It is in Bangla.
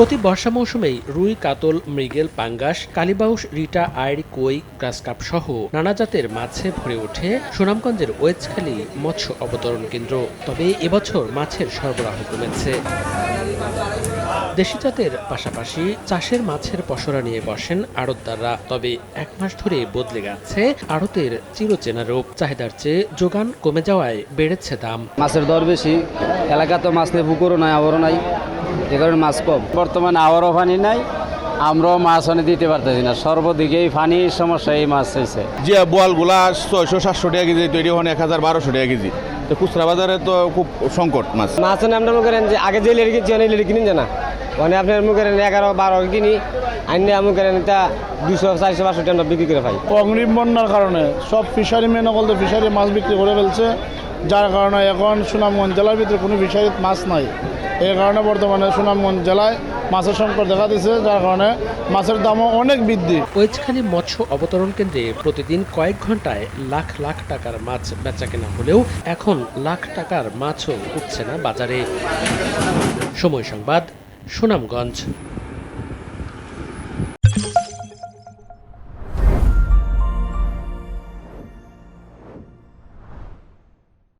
প্রতি বর্ষা মৌসুমেই রুই, কাতল, মৃগেল, পাঙ্গাস, কালীবাউস, রিটা, আইড়, কই, গ্রাসকাপ সহ নানা জাতের মাছে ভরে ওঠে সুনামগঞ্জের ওয়েজখালী মৎস্য অবতরণ কেন্দ্র। তবে এবছর মাছের সরবরাহ কমেছে। দেশি জাতের পাশাপাশি চাষের মাছের পসরা নিয়ে বসেন আড়তদাররা। তবে এক মাস ধরে বদলে গেছে আড়তের চিরচেনা রূপ। চাহিদার চেয়ে যোগান কমে যাওয়ায় বেড়েছে দাম। মাছের দর বেশি, এলাকা তো মাছ নেই, পুকুরও নাই, আবারও নাই, যে কারণে মাছ কম। বর্তমানে আবারও পানি নাই, আমরাও মাছ অনেক দিতে পারতেছি না। সর্বদিকেই পানির সমস্যা, এই মাছ হয়েছে। যে বোয়ালগুলা 600-700 টাকা কেজি তৈরি হন 1000-1200 টাকা কেজি। তো খুচরা বাজারে তো খুব সংকট মাছ। মাছ আমরা মনে করেন যে আগে যে লেড়ি কিনছি অনেক লেড়ি কিনেন না, মানে আপনার মনে করেন 11-12 কিনি আইনে মনে করেন এটা 200-400-500 টাকা বিক্রি করে পাই। অগ্নি বন্যার কারণে সব ফিশারি মেন বলতে ফিশারি মাছ বিক্রি করে ফেলছে, যার কারণে এখন সুনামগঞ্জ জেলার ভিতরে কোনো ফিশারিত মাছ নাই। এই কারণে বর্তমানে সুনামগঞ্জ জেলায় মাছের সংকট দেখা দিচ্ছে, যার কারণে মাছের দামও অনেক বৃদ্ধি। ওয়েজখালী মৎস্য অবতরণ কেন্দ্রে প্রতিদিন কয়েক ঘন্টায় লাখ লাখ টাকার মাছ বেচা কেনা হলেও এখন লাখ টাকার মাছও উঠছে না বাজারে। সময় সংবাদ, সুনামগঞ্জ।